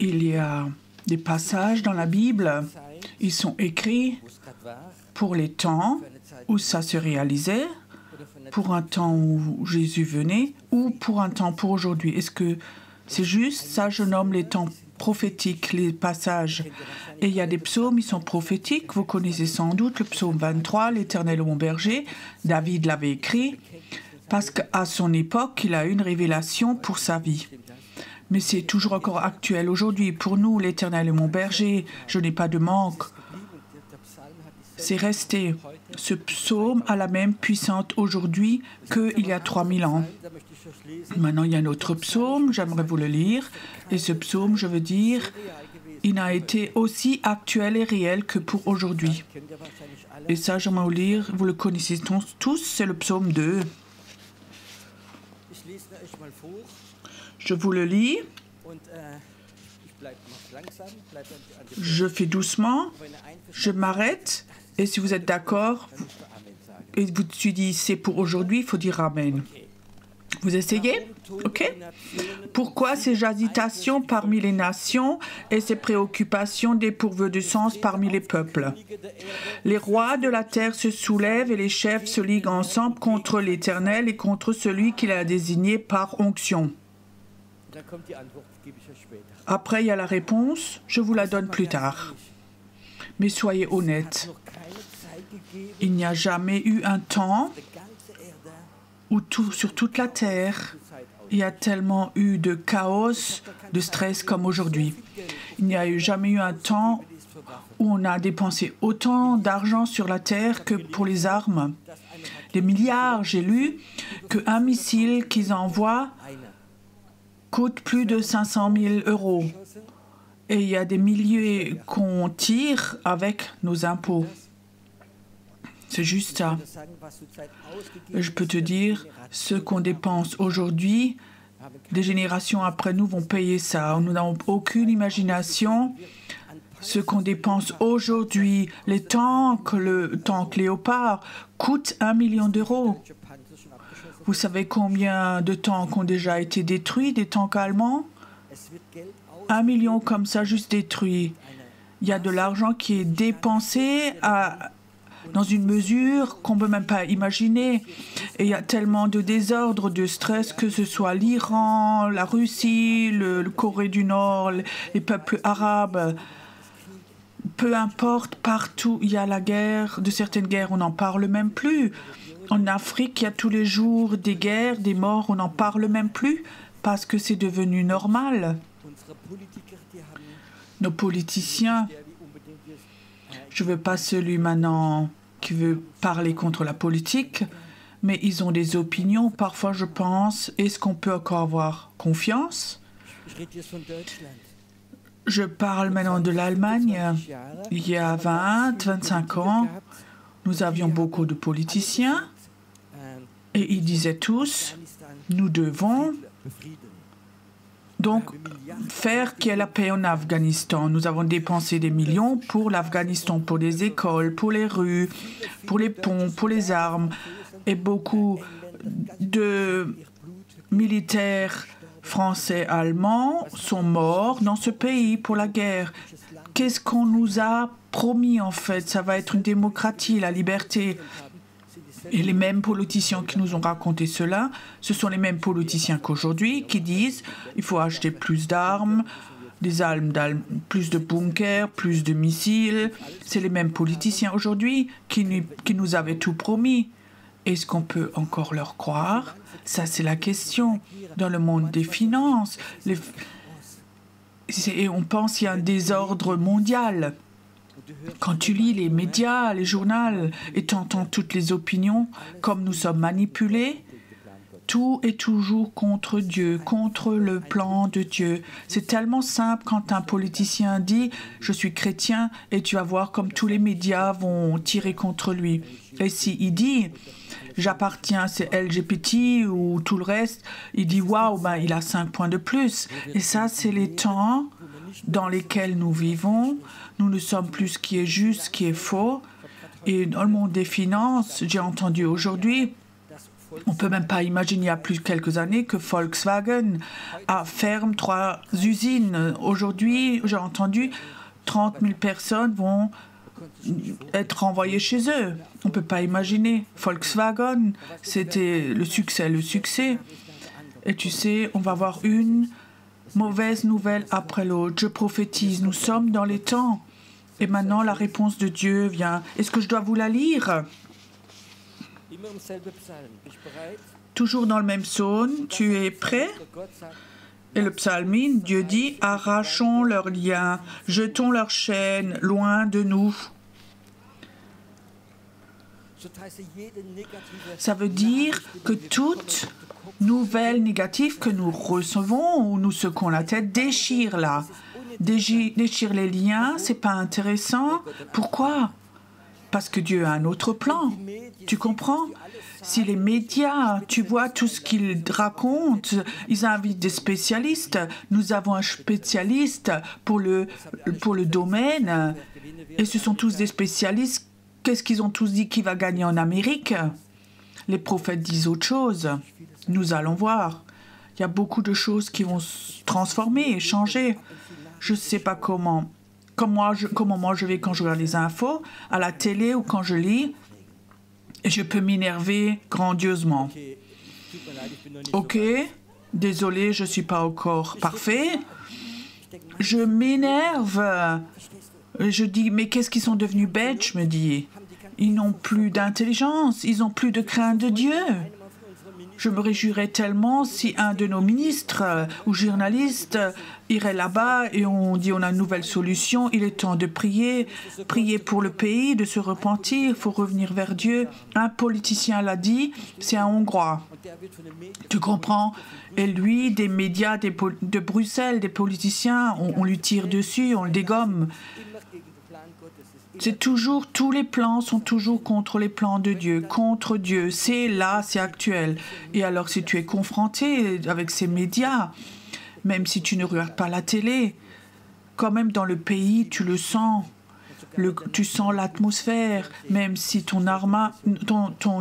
Il y a des passages dans la Bible, ils sont écrits pour les temps où ça se réalisait, pour un temps où Jésus venait, ou pour un temps pour aujourd'hui. Est-ce que c'est juste? Ça, je nomme les temps prophétiques, les passages. Et il y a des psaumes, ils sont prophétiques. Vous connaissez sans doute le psaume 23, l'Éternel est mon berger. David l'avait écrit parce qu'à son époque, il a eu une révélation pour sa vie. Mais c'est toujours encore actuel aujourd'hui. Pour nous, l'Éternel est mon berger, je n'ai pas de manque. C'est resté. Ce psaume a la même puissance aujourd'hui qu'il y a 3000 ans. Maintenant, il y a un autre psaume, j'aimerais vous le lire. Et ce psaume, je veux dire, il a été aussi actuel et réel que pour aujourd'hui. Et ça, j'aimerais vous lire, vous le connaissez tous, c'est le psaume 2. Je vous le lis. Je fais doucement. Je m'arrête. Et si vous êtes d'accord, et vous dites c'est pour aujourd'hui, il faut dire Amen. Vous essayez? OK? Pourquoi ces agitations parmi les nations et ces préoccupations dépourvues de sens parmi les peuples? Les rois de la terre se soulèvent et les chefs se liguent ensemble contre l'Éternel et contre celui qu'il a désigné par onction. Après, il y a la réponse, je vous la donne plus tard. Mais soyez honnêtes, il n'y a jamais eu un temps où sur toute la terre, il y a tellement eu de chaos, de stress comme aujourd'hui. Il n'y a jamais eu un temps où on a dépensé autant d'argent sur la terre que pour les armes. Des milliards, j'ai lu qu'un missile qu'ils envoient coûte plus de 500 000 €. Et il y a des milliers qu'on tire avec nos impôts. C'est juste ça. Je peux te dire, ce qu'on dépense aujourd'hui, des générations après nous vont payer ça. Nous n'avons aucune imagination. Ce qu'on dépense aujourd'hui, les tanks, le tank Léopard, coûte 1 million €. Vous savez combien de tanks ont déjà été détruits, des tanks allemands? 1 million comme ça, juste détruits. Il y a de l'argent qui est dépensé dans une mesure qu'on ne peut même pas imaginer. Et il y a tellement de désordre, de stress, que ce soit l'Iran, la Russie, le Corée du Nord, les peuples arabes. Peu importe, partout, il y a la guerre. De certaines guerres, on n'en parle même plus. En Afrique, il y a tous les jours des guerres, des morts, on n'en parle même plus parce que c'est devenu normal. Nos politiciens, je ne veux pas celui maintenant qui veut parler contre la politique, mais ils ont des opinions. Parfois, je pense, est-ce qu'on peut encore avoir confiance? Je parle maintenant de l'Allemagne. Il y a 25 ans, nous avions beaucoup de politiciens et ils disaient tous, nous devons donc faire qu'il y ait la paix en Afghanistan. Nous avons dépensé des millions pour l'Afghanistan, pour les écoles, pour les rues, pour les ponts, pour les armes. Et beaucoup de militaires français, allemands sont morts dans ce pays pour la guerre. Qu'est-ce qu'on nous a promis, en fait. Ça va être une démocratie, la liberté. Et les mêmes politiciens qui nous ont raconté cela, ce sont les mêmes politiciens qu'aujourd'hui qui disent il faut acheter plus d'armes, plus de bunkers, plus de missiles. C'est les mêmes politiciens aujourd'hui qui nous avaient tout promis. Est-ce qu'on peut encore leur croire? Ça, c'est la question. Dans le monde des finances, on pense qu'il y a un désordre mondial. Quand tu lis les médias, les journaux, et tu entends toutes les opinions, comme nous sommes manipulés, tout est toujours contre Dieu, contre le plan de Dieu. C'est tellement simple quand un politicien dit « je suis chrétien » et tu vas voir comme tous les médias vont tirer contre lui. Et s'il dit « j'appartiens, c'est LGBT » ou tout le reste, il dit « waouh, ben, il a 5 points de plus ». Et ça, c'est les temps dans lesquels nous vivons. Nous ne sommes plus ce qui est juste, ce qui est faux. Et dans le monde des finances, j'ai entendu aujourd'hui, on ne peut même pas imaginer il y a plus de quelques années que Volkswagen ferme 3 usines. Aujourd'hui, j'ai entendu 30 000 personnes vont être renvoyées chez eux. On ne peut pas imaginer. Volkswagen, c'était le succès. Et tu sais, on va avoir une mauvaise nouvelle après l'autre. Je prophétise, nous sommes dans les temps. Et maintenant, la réponse de Dieu vient. Est-ce que je dois vous la lire? Toujours dans le même psaume, tu es prêt? Et le psalmiste, Dieu dit, arrachons leurs liens, jetons leurs chaînes loin de nous. Ça veut dire que toute nouvelle négative que nous recevons ou nous secouons la tête, déchire-la. Déchire les liens, c'est pas intéressant. Pourquoi? Parce que Dieu a un autre plan. Tu comprends? Si les médias, tu vois tout ce qu'ils racontent, ils invitent des spécialistes. Nous avons un spécialiste pour le domaine. Et ce sont tous des spécialistes. Qu'est-ce qu'ils ont tous dit qui va gagner en Amérique? Les prophètes disent autre chose. Nous allons voir. Il y a beaucoup de choses qui vont se transformer et changer. Je ne sais pas comment moi je vais quand je regarde les infos, à la télé ou quand je lis, et je peux m'énerver grandiosement. Ok, désolé, je ne suis pas encore parfait. Je m'énerve. Je dis, mais qu'est-ce qu'ils sont devenus bêtes, je me dis. Ils n'ont plus d'intelligence, ils n'ont plus de crainte de Dieu. Je me réjouirais tellement si un de nos ministres ou journalistes irait là-bas et on dit on a une nouvelle solution, il est temps de prier pour le pays, de se repentir, il faut revenir vers Dieu. Un politicien l'a dit, c'est un Hongrois. Tu comprends? Et lui, des médias de Bruxelles, des politiciens, on lui tire dessus, on le dégomme. C'est toujours, tous les plans sont toujours contre les plans de Dieu, contre Dieu. C'est là, c'est actuel. Et alors, si tu es confronté avec ces médias, même si tu ne regardes pas la télé, quand même dans le pays, tu le sens. Tu sens l'atmosphère. Même si ton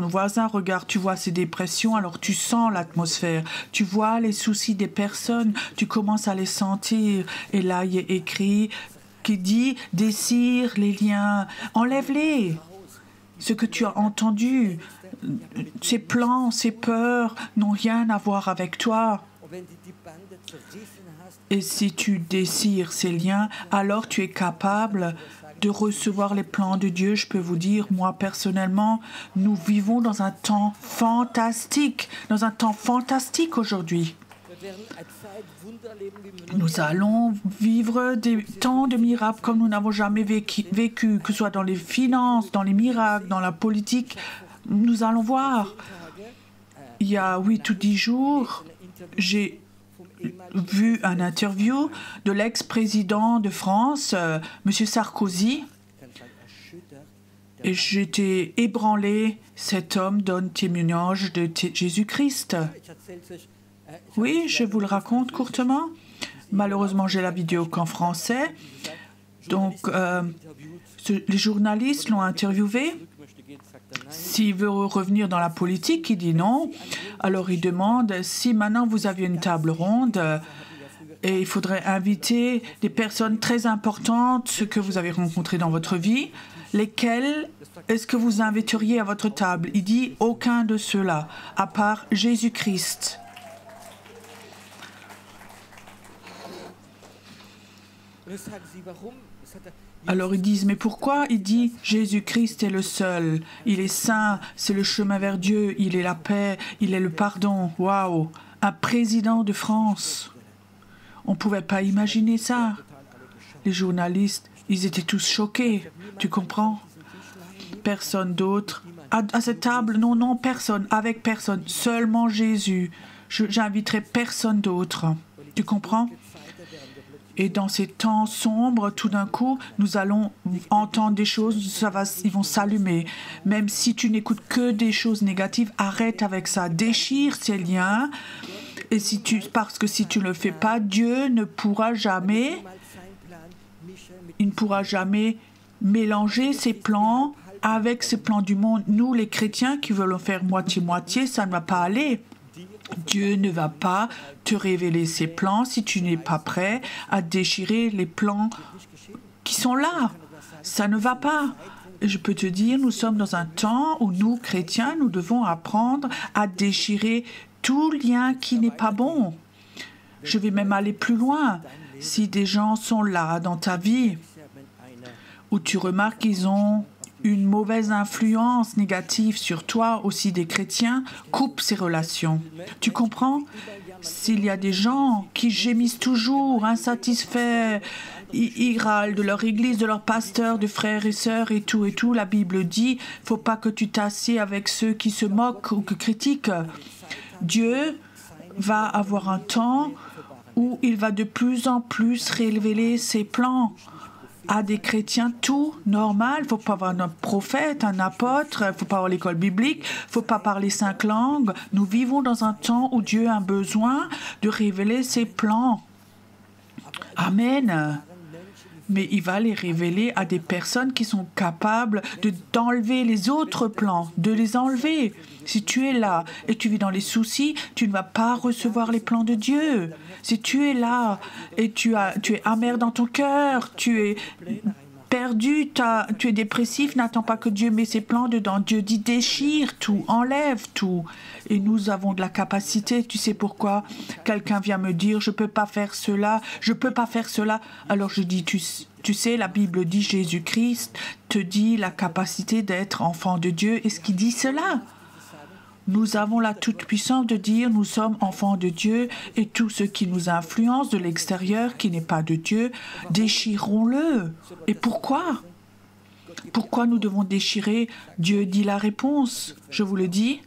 voisin regarde, tu vois ses dépressions, alors tu sens l'atmosphère. Tu vois les soucis des personnes, tu commences à les sentir. Et là, il est écrit qui dit « dessire les liens, enlève-les ». Ce que tu as entendu, ces plans, ces peurs n'ont rien à voir avec toi. Et si tu dessires ces liens, alors tu es capable de recevoir les plans de Dieu. Je peux vous dire, moi personnellement, nous vivons dans un temps fantastique aujourd'hui. Nous allons vivre des temps de miracles comme nous n'avons jamais vécu, que ce soit dans les finances, dans les miracles, dans la politique. Nous allons voir. Il y a 8 ou 10 jours, j'ai vu une interview de l'ex-président de France, M. Sarkozy, et j'étais ébranlé. Cet homme donne témoignage de Jésus-Christ. Oui, je vous le raconte courtement. Malheureusement, j'ai la vidéo qu'en français. Donc, les journalistes l'ont interviewé. S'il veut revenir dans la politique, il dit non. Alors, il demande, si maintenant vous aviez une table ronde Et il faudrait inviter des personnes très importantes que vous avez rencontrées dans votre vie. Lesquelles est-ce que vous inviteriez à votre table? Il dit aucun de ceux-là, à part Jésus-Christ. Alors ils disent, mais pourquoi? Il dit, Jésus-Christ est le seul, il est saint, c'est le chemin vers Dieu, il est la paix, il est le pardon. Waouh! Un président de France. On ne pouvait pas imaginer ça. Les journalistes, ils étaient tous choqués, tu comprends? Personne d'autre. À cette table, non, personne, avec personne, seulement Jésus. J'inviterai personne d'autre. Tu comprends? Et dans ces temps sombres, tout d'un coup, nous allons entendre des choses, ils vont s'allumer. Même si tu n'écoutes que des choses négatives, arrête avec ça. Déchire ces liens. Et parce que si tu ne le fais pas, Dieu ne pourra jamais, il ne pourra jamais mélanger ses plans avec ses plans du monde. Nous, les chrétiens qui veulent faire moitié-moitié, ça ne va pas aller. Dieu ne va pas te révéler ses plans si tu n'es pas prêt à déchirer les plans qui sont là. Ça ne va pas. Je peux te dire, nous sommes dans un temps où nous, chrétiens, nous devons apprendre à déchirer tout lien qui n'est pas bon. Je vais même aller plus loin. Si des gens sont là dans ta vie, où tu remarques qu'ils ont une mauvaise influence négative sur toi, aussi des chrétiens, coupe ces relations. Tu comprends? S'il y a des gens qui gémissent toujours, insatisfaits, ils râlent de leur église, de leur pasteur, de frères et sœurs et tout, la Bible dit, faut pas que tu t'assieds avec ceux qui se moquent ou qui critiquent. Dieu va avoir un temps où il va de plus en plus révéler ses plans à des chrétiens, tout normal. Il ne faut pas avoir un prophète, un apôtre, il ne faut pas avoir l'école biblique, il ne faut pas parler 5 langues. Nous vivons dans un temps où Dieu a besoin de révéler ses plans. Amen. Mais il va les révéler à des personnes qui sont capables d'enlever les autres plans, de les enlever. Si tu es là et tu vis dans les soucis, tu ne vas pas recevoir les plans de Dieu. Si tu es là et tu es amer dans ton cœur, tu es perdu, tu es dépressif, n'attends pas que Dieu met ses plans dedans. Dieu dit déchire tout, enlève tout. Et nous avons de la capacité. Tu sais pourquoi? Quelqu'un vient me dire je peux pas faire cela, je peux pas faire cela. Alors je dis tu sais, la Bible dit Jésus-Christ te dit la capacité d'être enfant de Dieu. Est-ce qu'il dit cela? Nous avons la toute-puissance de dire nous sommes enfants de Dieu et tout ce qui nous influence de l'extérieur, qui n'est pas de Dieu, déchirons-le. Et pourquoi? Pourquoi nous devons déchirer? Dieu dit la réponse. Je vous le dis.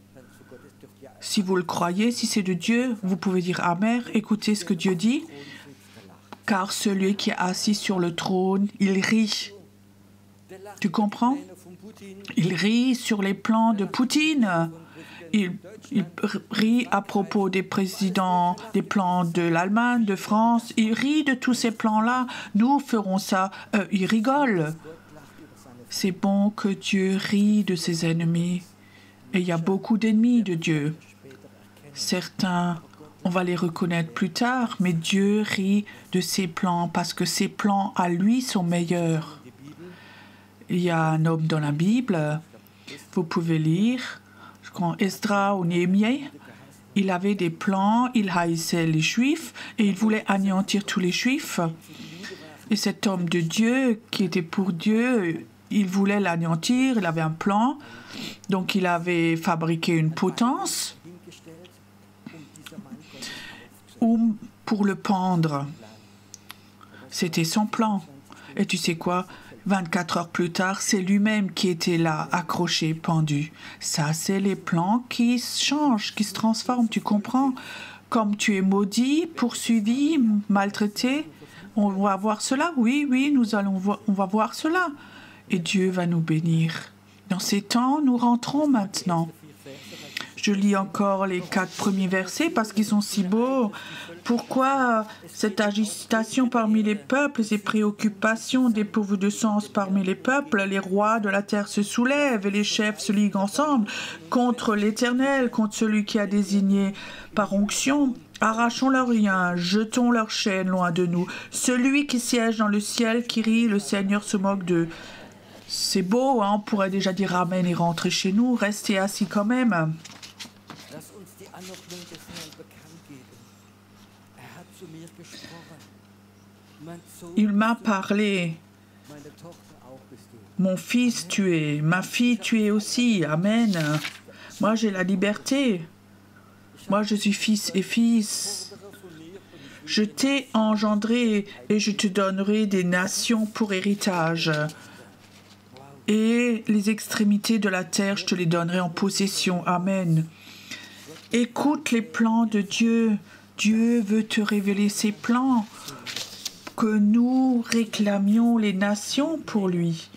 Si vous le croyez, si c'est de Dieu, vous pouvez dire Amen. Écoutez ce que Dieu dit. Car celui qui est assis sur le trône, il rit. Tu comprends? Il rit sur les plans de Poutine. Il rit à propos des présidents, des plans de l'Allemagne, de France. Il rit de tous ces plans-là. Nous ferons ça. Il rigole. C'est bon que Dieu rit de ses ennemis. Et il y a beaucoup d'ennemis de Dieu. Certains, on va les reconnaître plus tard, mais Dieu rit de ses plans parce que ses plans à lui sont meilleurs. Il y a un homme dans la Bible, vous pouvez lire, je crois Esdras ou Néhémie, il avait des plans, il haïssait les Juifs et il voulait anéantir tous les Juifs. Et cet homme de Dieu, qui était pour Dieu, il voulait l'anéantir, il avait un plan, donc il avait fabriqué une potence pour le pendre. C'était son plan. Et tu sais quoi? 24 heures plus tard, c'est lui-même qui était là, accroché, pendu. Ça, c'est les plans qui changent, qui se transforment, tu comprends? Comme tu es maudit, poursuivi, maltraité, on va voir cela. Oui, on va voir cela. Et Dieu va nous bénir. Dans ces temps, nous rentrons maintenant. Je lis encore les 4 premiers versets parce qu'ils sont si beaux. Pourquoi cette agitation parmi les peuples, ces préoccupations dépourvues de sens parmi les peuples? Les rois de la terre se soulèvent et les chefs se liguent ensemble contre l'Éternel, contre celui qui a désigné par onction. Arrachons leurs liens, jetons leurs chaînes loin de nous. Celui qui siège dans le ciel, qui rit, le Seigneur se moque d'eux. C'est beau, hein, on pourrait déjà dire Amen et rentrer chez nous. Restez assis quand même. Il m'a parlé. Mon fils, tu es. Ma fille, tu es aussi. Amen. Moi, j'ai la liberté. Moi, je suis fils et fils. Je t'ai engendré et je te donnerai des nations pour héritage. Et les extrémités de la terre, je te les donnerai en possession. Amen. Écoute les plans de Dieu. Dieu veut te révéler ses plans. Que nous réclamions les nations pour lui.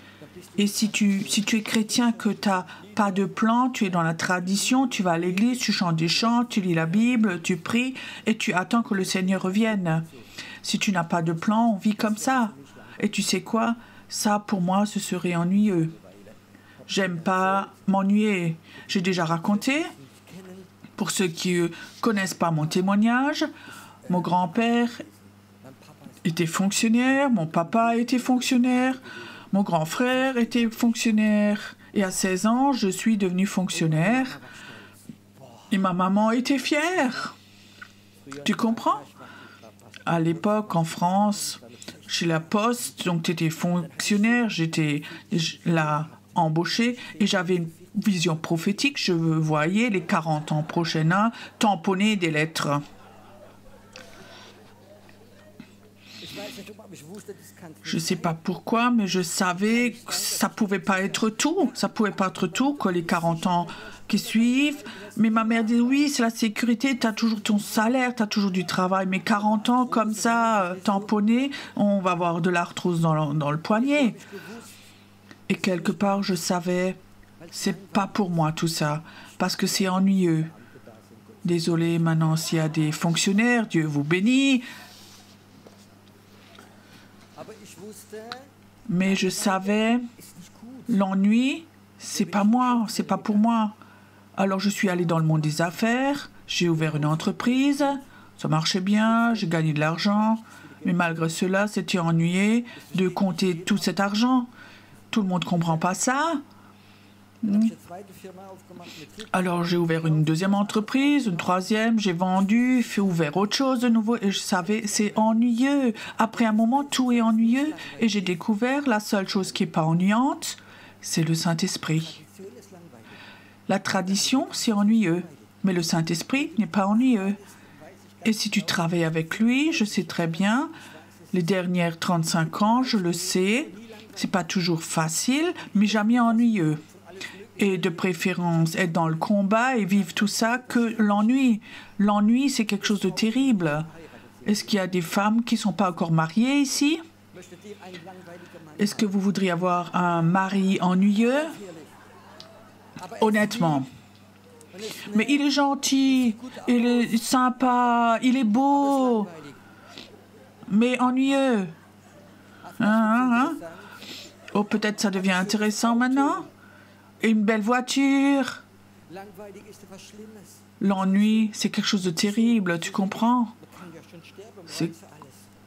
Et si tu es chrétien, que tu n'as pas de plan, tu es dans la tradition, tu vas à l'église, tu chantes des chants, tu lis la Bible, tu pries et tu attends que le Seigneur revienne. Si tu n'as pas de plan, on vit comme ça. Et tu sais quoi? Ça, pour moi, ce serait ennuyeux. J'aime pas m'ennuyer. J'ai déjà raconté, pour ceux qui ne connaissent pas mon témoignage, mon grand-père était fonctionnaire, mon papa était fonctionnaire, mon grand frère était fonctionnaire. Et à 16 ans, je suis devenue fonctionnaire. Et ma maman était fière. Tu comprends? À l'époque, en France, chez la Poste, donc tu étais fonctionnaire, j'étais là embauché et j'avais une vision prophétique. Je voyais les 40 ans prochains tamponner des lettres. Je ne sais pas pourquoi, mais je savais que ça ne pouvait pas être tout. Ça ne pouvait pas être tout, que les 40 ans qui suivent. Mais ma mère dit, oui, c'est la sécurité, tu as toujours ton salaire, tu as toujours du travail. Mais 40 ans comme ça, tamponné, on va avoir de l'arthrose dans le poignet. Et quelque part, je savais, c'est pas pour moi tout ça, parce que c'est ennuyeux. Désolé, maintenant, s'il y a des fonctionnaires, Dieu vous bénit. Mais je savais, l'ennui, c'est pas moi, c'est pas pour moi. Alors je suis allée dans le monde des affaires, j'ai ouvert une entreprise, ça marchait bien, j'ai gagné de l'argent, mais malgré cela, c'était ennuyé de compter tout cet argent. Tout le monde ne comprend pas ça. Alors j'ai ouvert une deuxième entreprise, une troisième, j'ai vendu, fait ouvert autre chose de nouveau et je savais, c'est ennuyeux. Après un moment, tout est ennuyeux et j'ai découvert la seule chose qui n'est pas ennuyante, c'est le Saint-Esprit. La tradition, c'est ennuyeux, mais le Saint-Esprit n'est pas ennuyeux. Et si tu travailles avec lui, je sais très bien, les dernières 35 ans, je le sais, c'est pas toujours facile, mais jamais ennuyeux. Et de préférence être dans le combat et vivre tout ça que l'ennui. L'ennui, c'est quelque chose de terrible. Est-ce qu'il y a des femmes qui ne sont pas encore mariées ici? Est-ce que vous voudriez avoir un mari ennuyeux? Honnêtement. Mais il est gentil, il est sympa, il est beau, mais ennuyeux. Oh, peut-être ça devient intéressant maintenant? Et une belle voiture. L'ennui, c'est quelque chose de terrible, tu comprends?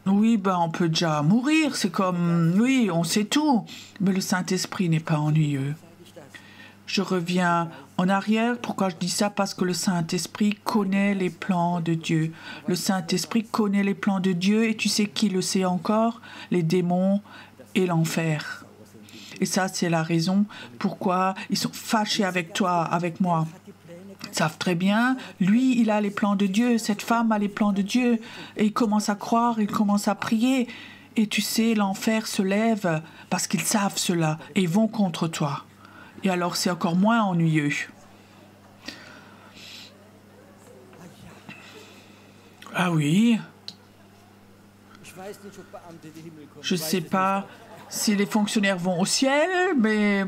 Oui, ben on peut déjà mourir, c'est comme... Oui, on sait tout. Mais le Saint-Esprit n'est pas ennuyeux. Je reviens en arrière. Pourquoi je dis ça? Parce que le Saint-Esprit connaît les plans de Dieu. Le Saint-Esprit connaît les plans de Dieu et tu sais qui le sait encore? Les démons et l'enfer. Et ça, c'est la raison pourquoi ils sont fâchés avec toi, avec moi. Ils savent très bien, lui, il a les plans de Dieu, cette femme a les plans de Dieu. Et ils commencent à croire, ils commencent à prier. Et tu sais, l'enfer se lève parce qu'ils savent cela et ils vont contre toi. Et alors, c'est encore moins ennuyeux. Ah oui. Je ne sais pas si les fonctionnaires vont au ciel, mais...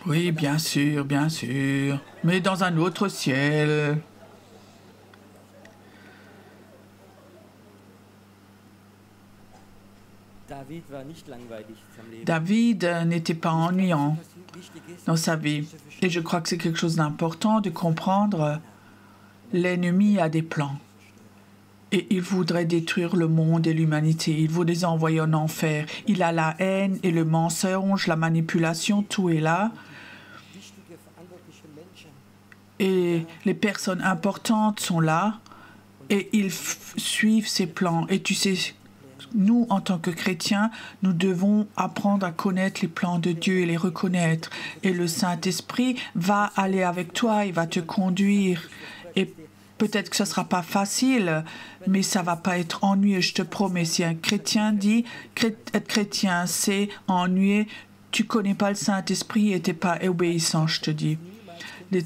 Oui, bien sûr, mais dans un autre ciel. David n'était pas ennuyant dans sa vie. Et je crois que c'est quelque chose d'important de comprendre. L'ennemi a des plans. Et il voudrait détruire le monde et l'humanité. Il voudrait les envoyer en enfer. Il a la haine et le mensonge, la manipulation, tout est là. Et les personnes importantes sont là et ils suivent ses plans. Et tu sais, nous, en tant que chrétiens, nous devons apprendre à connaître les plans de Dieu et les reconnaître. Et le Saint-Esprit va aller avec toi, il va te conduire. Et peut-être que ce ne sera pas facile, mais ça ne va pas être ennuyeux, je te promets. Si un chrétien dit être chrétien, c'est ennuyeux, tu ne connais pas le Saint-Esprit et tu n'es pas obéissant, je te dis. Les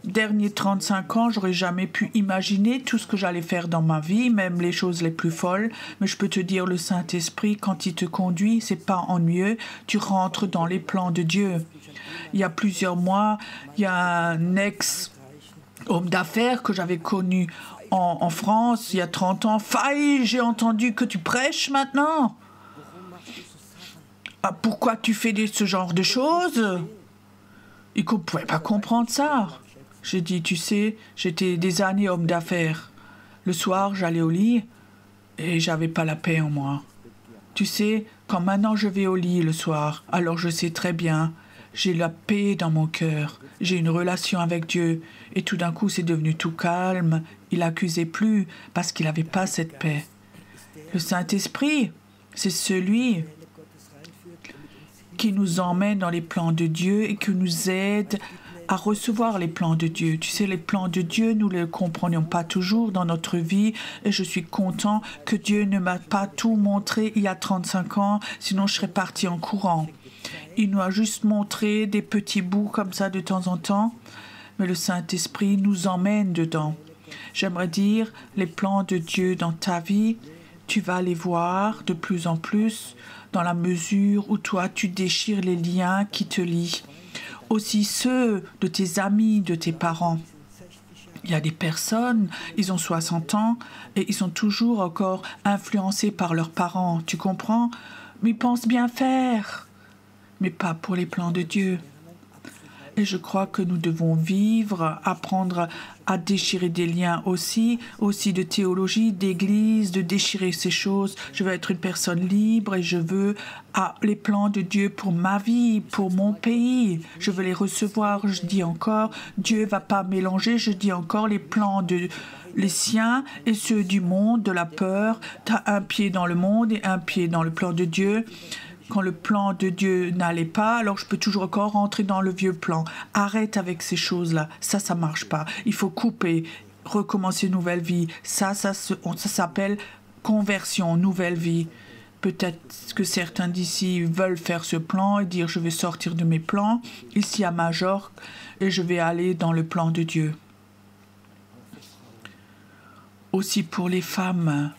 derniers 35 ans, j'aurais jamais pu imaginer tout ce que j'allais faire dans ma vie, même les choses les plus folles. Mais je peux te dire, le Saint-Esprit, quand il te conduit, c'est pas ennuyeux. Tu rentres dans les plans de Dieu. Il y a plusieurs mois, il y a un ex-homme d'affaires que j'avais connu en France, il y a 30 ans. Faille, j'ai entendu que tu prêches maintenant. Ah, pourquoi tu fais ce genre de choses? Il ne pouvait pas comprendre ça. J'ai dit, tu sais, j'étais des années homme d'affaires. Le soir, j'allais au lit et j'avais pas la paix en moi. Tu sais, quand maintenant je vais au lit le soir, alors je sais très bien, j'ai la paix dans mon cœur. J'ai une relation avec Dieu. Et tout d'un coup, c'est devenu tout calme. Il n'accusait plus parce qu'il n'avait pas cette paix. Le Saint-Esprit, c'est celui qui nous emmène dans les plans de Dieu et qui nous aide à recevoir les plans de Dieu. Tu sais, les plans de Dieu, nous ne les comprenions pas toujours dans notre vie et je suis content que Dieu ne m'a pas tout montré il y a 35 ans, sinon je serais parti en courant. Il nous a juste montré des petits bouts comme ça de temps en temps, mais le Saint-Esprit nous emmène dedans. J'aimerais dire, les plans de Dieu dans ta vie, tu vas les voir de plus en plus dans la mesure où toi, tu déchires les liens qui te lient. Aussi ceux de tes amis, de tes parents. Il y a des personnes, ils ont 60 ans et ils sont toujours encore influencés par leurs parents, tu comprends? Mais ils pensent bien faire, mais pas pour les plans de Dieu. Et je crois que nous devons vivre, apprendre à déchirer des liens aussi de théologie, d'église, de déchirer ces choses. Je veux être une personne libre et je veux les plans de Dieu pour ma vie, pour mon pays. Je veux les recevoir. Je dis encore, Dieu ne va pas mélanger. Je dis encore les plans de les siens et ceux du monde, de la peur. Tu as un pied dans le monde et un pied dans le plan de Dieu. Quand le plan de Dieu n'allait pas, alors je peux toujours encore rentrer dans le vieux plan. Arrête avec ces choses-là. Ça marche pas. Il faut couper, recommencer une nouvelle vie. Ça s'appelle conversion, nouvelle vie. Peut-être que certains d'ici veulent faire ce plan et dire je vais sortir de mes plans ici à Majorque et je vais aller dans le plan de Dieu. Aussi pour les femmes.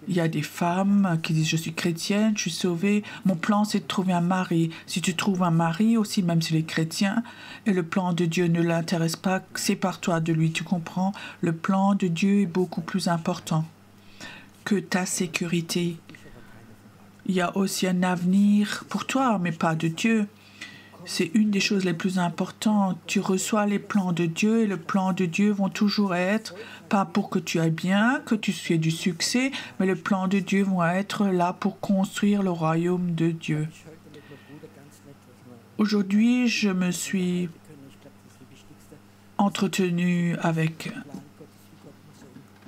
Il y a des femmes qui disent « Je suis chrétienne, je suis sauvée. Mon plan, c'est de trouver un mari. » Si tu trouves un mari aussi, même s'il est chrétien, et le plan de Dieu ne l'intéresse pas, sépare-toi de lui, tu comprends? Le plan de Dieu est beaucoup plus important que ta sécurité. Il y a aussi un avenir pour toi, mais pas de Dieu. C'est une des choses les plus importantes. Tu reçois les plans de Dieu et le plan de Dieu vont toujours être, pas pour que tu ailles bien, que tu aies du succès, mais le plan de Dieu vont être là pour construire le royaume de Dieu. Aujourd'hui, je me suis entretenu avec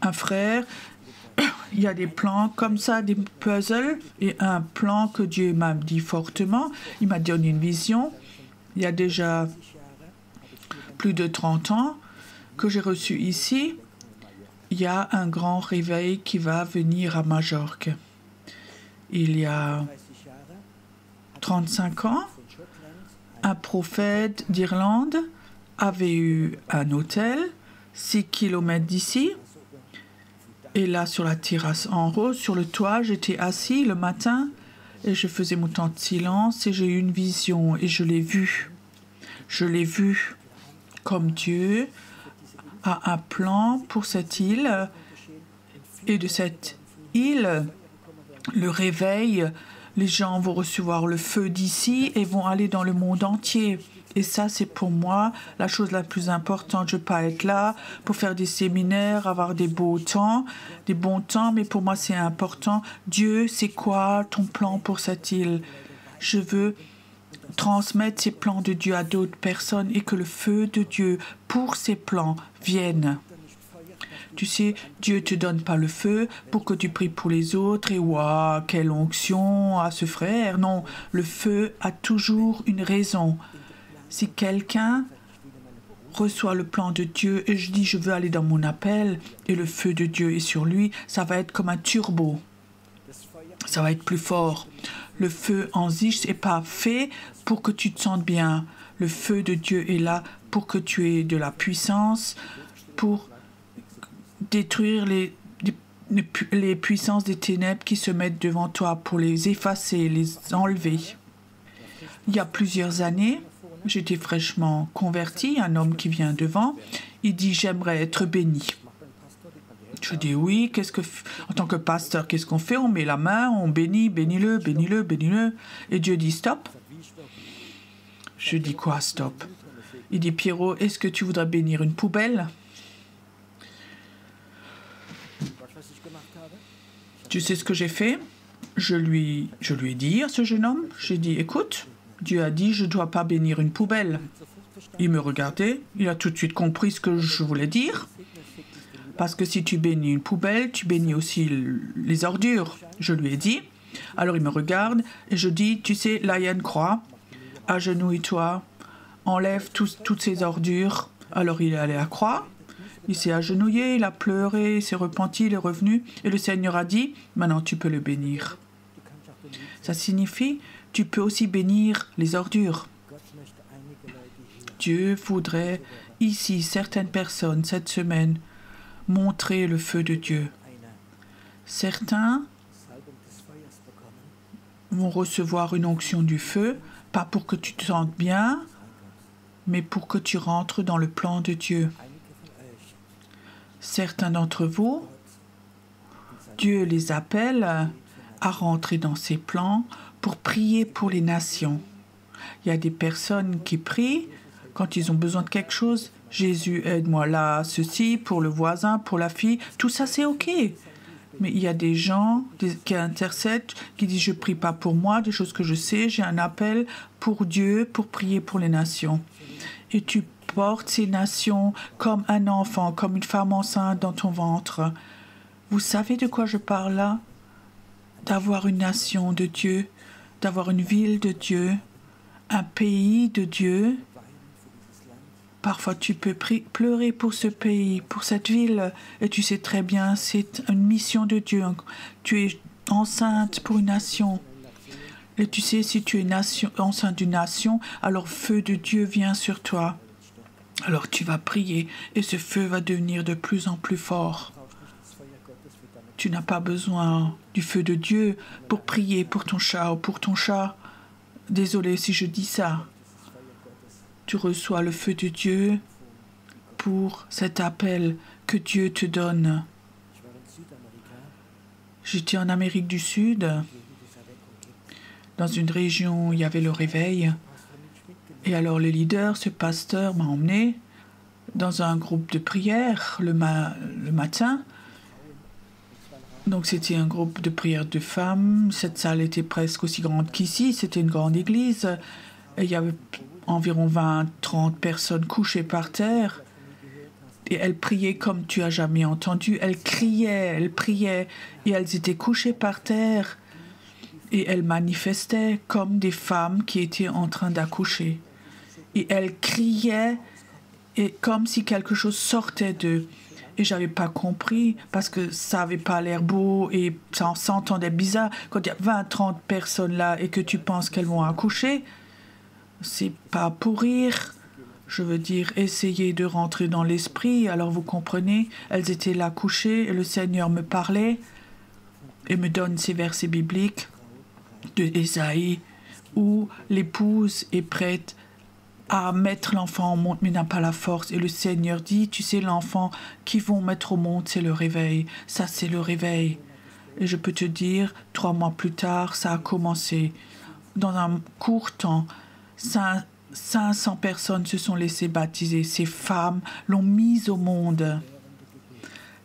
un frère. Il y a des plans comme ça, des puzzles, et un plan que Dieu m'a dit fortement. Il m'a donné une vision. Il y a déjà plus de 30 ans que j'ai reçu ici. Il y a un grand réveil qui va venir à Majorque. Il y a 35 ans, un prophète d'Irlande avait eu un hôtel 6 kilomètres d'ici. Et là, sur la terrasse en haut, sur le toit, j'étais assis le matin et je faisais mon temps de silence et j'ai eu une vision et je l'ai vu. Je l'ai vu comme Dieu a un plan pour cette île et de cette île, le réveil Les gens vont recevoir le feu d'ici et vont aller dans le monde entier. Et ça, c'est pour moi la chose la plus importante. Je ne veux pas être là pour faire des séminaires, avoir des bons temps, mais pour moi, c'est important. Dieu, c'est quoi ton plan pour cette île? Je veux transmettre ces plans de Dieu à d'autres personnes et que le feu de Dieu pour ces plans vienne. Tu sais, Dieu te donne pas le feu pour que tu pries pour les autres et waouh, quelle onction à ce frère. Non, le feu a toujours une raison. Si quelqu'un reçoit le plan de Dieu et je dis je veux aller dans mon appel et le feu de Dieu est sur lui, ça va être comme un turbo. Ça va être plus fort. Le feu en Zich n'est pas fait pour que tu te sentes bien. Le feu de Dieu est là pour que tu aies de la puissance, pour détruire les puissances des ténèbres qui se mettent devant toi, pour les effacer, les enlever. Il y a plusieurs années, j'étais fraîchement converti, un homme qui vient devant, il dit « J'aimerais être béni ». Je dis « Oui, en tant que pasteur, qu'est-ce qu'on fait? On met la main, on bénit, bénis-le, bénis-le, bénis-le. » Et Dieu dit « Stop ». Je dis « Quoi, stop ?» Il dit « Pierrot, est-ce que tu voudrais bénir une poubelle ?» Tu sais ce que j'ai fait? Je lui ai dit à ce jeune homme, j'ai dit, écoute, Dieu a dit, je ne dois pas bénir une poubelle. Il me regardait, il a tout de suite compris ce que je voulais dire. Parce que si tu bénis une poubelle, tu bénis aussi les ordures. Je lui ai dit. Alors il me regarde et je dis, tu sais, là il y a une croix, agenouille-toi, enlève toutes ces ordures. Alors il est allé à la croix. Il s'est agenouillé, il a pleuré, il s'est repenti, il est revenu. Et le Seigneur a dit, maintenant tu peux le bénir. Ça signifie, tu peux aussi bénir les ordures. Dieu voudrait ici, certaines personnes, cette semaine, montrer le feu de Dieu. Certains vont recevoir une onction du feu, pas pour que tu te sentes bien, mais pour que tu rentres dans le plan de Dieu. Certains d'entre vous, Dieu les appelle à rentrer dans ses plans pour prier pour les nations. Il y a des personnes qui prient quand ils ont besoin de quelque chose. Jésus, aide-moi là, ceci, pour le voisin, pour la fille. Tout ça, c'est OK. Mais il y a des gens qui intercèdent, qui disent « Je ne prie pas pour moi, des choses que je sais, j'ai un appel pour Dieu, pour prier pour les nations. » Et tu portes ces nations comme un enfant, comme une femme enceinte dans ton ventre. Vous savez de quoi je parle là? D'avoir une nation de Dieu, d'avoir une ville de Dieu, un pays de Dieu. Parfois tu peux pleurer pour ce pays, pour cette ville, et tu sais très bien, c'est une mission de Dieu. Tu es enceinte pour une nation. Et tu sais, si tu es enceinte d'une nation, alors feu de Dieu vient sur toi. Alors tu vas prier et ce feu va devenir de plus en plus fort. Tu n'as pas besoin du feu de Dieu pour prier pour ton chat ou pour ton chat. Désolé si je dis ça. Tu reçois le feu de Dieu pour cet appel que Dieu te donne. J'étais en Amérique du Sud, dans une région où il y avait le réveil. Et alors le leader, ce pasteur, m'a emmené dans un groupe de prière le matin. Donc c'était un groupe de prière de femmes. Cette salle était presque aussi grande qu'ici. C'était une grande église. Et il y avait environ 20-30 personnes couchées par terre. Et elles priaient comme tu as jamais entendu. Elles criaient, elles priaient. Et elles étaient couchées par terre. Et elles manifestaient comme des femmes qui étaient en train d'accoucher. Et elles criaient et comme si quelque chose sortait d'eux. Et je n'avais pas compris parce que ça n'avait pas l'air beau et ça s'entendait bizarre. Quand il y a 20-30 personnes là et que tu penses qu'elles vont accoucher, c'est pas pour rire. Je veux dire, essayer de rentrer dans l'esprit. Alors vous comprenez, elles étaient là couchées et le Seigneur me parlait et me donne ces versets bibliques de Ésaïe où l'épouse est prête à mettre l'enfant au monde mais n'a pas la force. Et le Seigneur dit, tu sais, l'enfant qu'ils vont mettre au monde, c'est le réveil. Ça, c'est le réveil. Et je peux te dire, 3 mois plus tard, ça a commencé. Dans un court temps, 500 personnes se sont laissées baptiser. Ces femmes l'ont mise au monde.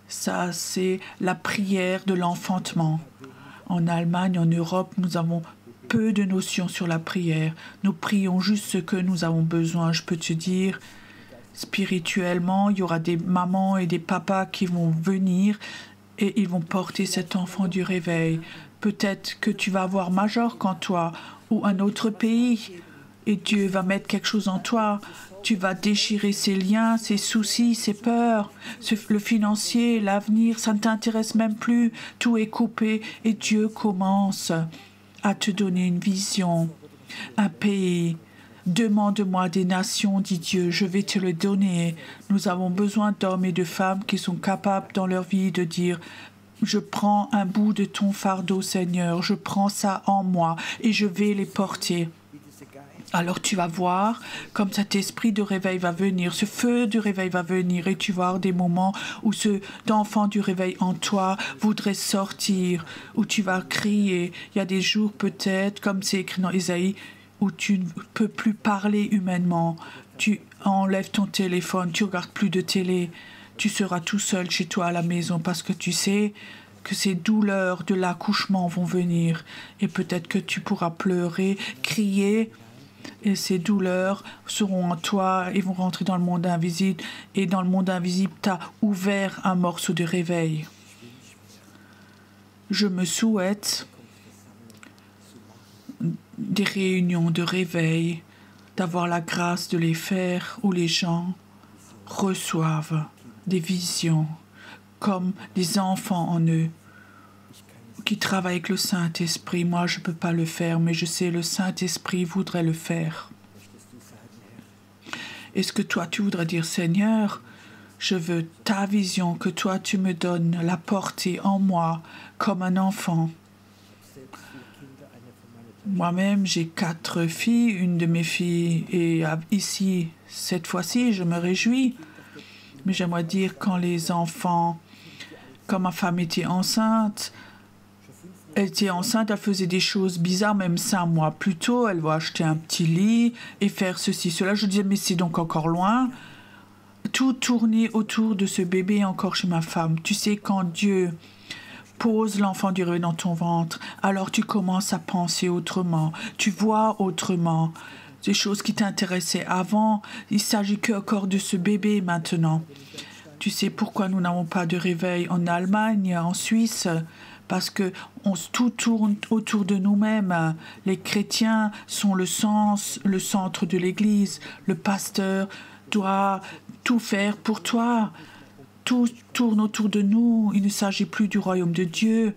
Ça, c'est la prière de l'enfantement. En Allemagne, en Europe, nous avons peu de notions sur la prière. Nous prions juste ce que nous avons besoin. Je peux te dire, spirituellement, il y aura des mamans et des papas qui vont venir et ils vont porter cet enfant du réveil. Peut-être que tu vas avoir Majorque en toi ou un autre pays et Dieu va mettre quelque chose en toi. Tu vas déchirer ces liens, ces soucis, ces peurs, le financier, l'avenir, ça ne t'intéresse même plus. Tout est coupé et Dieu commence à te donner une vision, un pays. Demande-moi des nations, dit Dieu, je vais te le donner. Nous avons besoin d'hommes et de femmes qui sont capables dans leur vie de dire « Je prends un bout de ton fardeau, Seigneur, je prends ça en moi et je vais les porter. » Alors tu vas voir comme cet esprit de réveil va venir, ce feu de réveil va venir et tu vas avoir des moments où ce enfant du réveil en toi voudrait sortir, où tu vas crier. Il y a des jours peut-être, comme c'est écrit dans Ésaïe, où tu ne peux plus parler humainement. Tu enlèves ton téléphone, tu ne regardes plus de télé. Tu seras tout seul chez toi à la maison parce que tu sais que ces douleurs de l'accouchement vont venir. Et peut-être que tu pourras pleurer, crier. Et ces douleurs seront en toi et vont rentrer dans le monde invisible. Et dans le monde invisible, tu as ouvert un morceau de réveil. Je me souhaite des réunions de réveil, d'avoir la grâce de les faire où les gens reçoivent des visions comme des enfants en eux qui travaillent avec le Saint-Esprit. Moi, je ne peux pas le faire, mais je sais le Saint-Esprit voudrait le faire. Est-ce que toi, tu voudrais dire, Seigneur, je veux ta vision, que toi, tu me donnes, la porter en moi comme un enfant. Moi-même, j'ai 4 filles, une de mes filles est ici cette fois-ci, je me réjouis. Mais j'aimerais dire, quand les enfants, quand ma femme était enceinte, elle faisait des choses bizarres, même 5 mois plus tôt, elle va acheter un petit lit et faire ceci, cela. Je disais, mais c'est donc encore loin. Tout tournait autour de ce bébé encore chez ma femme. Tu sais, quand Dieu pose l'enfant du réveil dans ton ventre, alors tu commences à penser autrement, tu vois autrement. Des choses qui t'intéressaient avant, il s'agit que encore de ce bébé maintenant. Tu sais pourquoi nous n'avons pas de réveil en Allemagne, en Suisse? Parce que tout tourne autour de nous-mêmes. Les chrétiens sont le centre de l'Église. Le pasteur doit tout faire pour toi. Tout tourne autour de nous. Il ne s'agit plus du royaume de Dieu.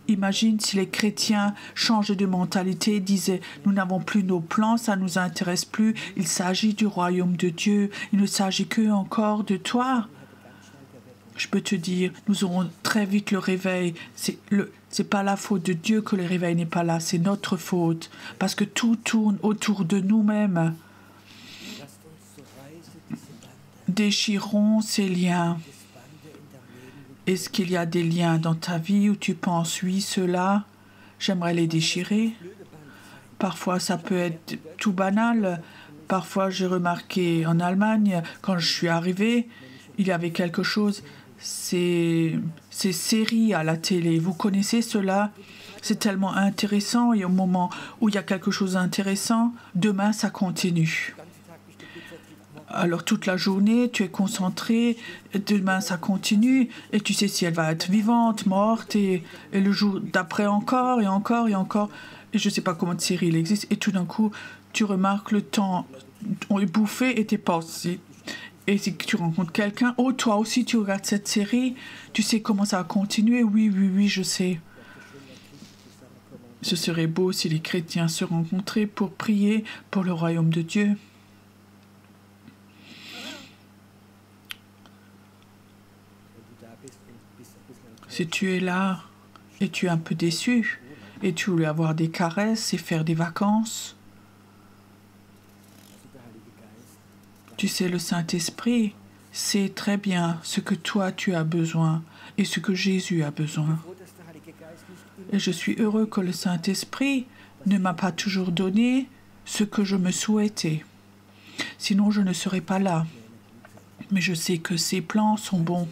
Imagine si les chrétiens changeaient de mentalité, disaient « Nous n'avons plus nos plans, ça ne nous intéresse plus. Il s'agit du royaume de Dieu. Il ne s'agit que encore de toi. » Je peux te dire, nous aurons très vite le réveil. C'est pas la faute de Dieu que le réveil n'est pas là, c'est notre faute. Parce que tout tourne autour de nous-mêmes. Déchirons ces liens. Est-ce qu'il y a des liens dans ta vie où tu penses, oui, ceux-là, j'aimerais les déchirer? Parfois, ça peut être tout banal. Parfois, j'ai remarqué en Allemagne, quand je suis arrivée, il y avait quelque chose, ces séries à la télé. Vous connaissez cela? C'est tellement intéressant et au moment où il y a quelque chose d'intéressant, demain, ça continue. Alors toute la journée, tu es concentré, demain ça continue, et tu sais si elle va être vivante, morte, et le jour d'après encore, et encore, et encore. Et je ne sais pas combien de séries il existe, et tout d'un coup, tu remarques le temps est bouffé et t'es passé. Et si tu rencontres quelqu'un, oh toi aussi tu regardes cette série, tu sais comment ça va continuer, oui, je sais. Ce serait beau si les chrétiens se rencontraient pour prier pour le royaume de Dieu. Si tu es là et tu es un peu déçu et tu voulais avoir des caresses et faire des vacances, tu sais, le Saint-Esprit sait très bien ce que toi tu as besoin et ce que Jésus a besoin. Et je suis heureux que le Saint-Esprit ne m'a pas toujours donné ce que je me souhaitais. Sinon, je ne serais pas là. Mais je sais que ses plans sont bons.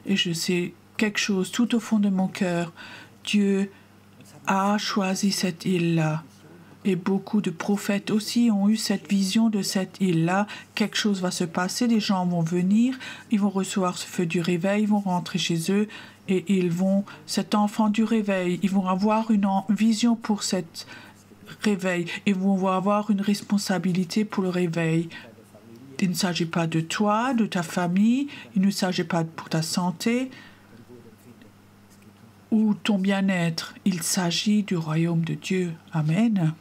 Et je sais quelque chose tout au fond de mon cœur. Dieu a choisi cette île-là. Et beaucoup de prophètes aussi ont eu cette vision de cette île-là. Quelque chose va se passer, des gens vont venir, ils vont recevoir ce feu du réveil, ils vont rentrer chez eux et cet enfant du réveil, ils vont avoir une vision pour cet réveil. Ils vont avoir une responsabilité pour le réveil. Il ne s'agit pas de toi, de ta famille, il ne s'agit pas pour ta santé ou ton bien-être. Il s'agit du royaume de Dieu. Amen.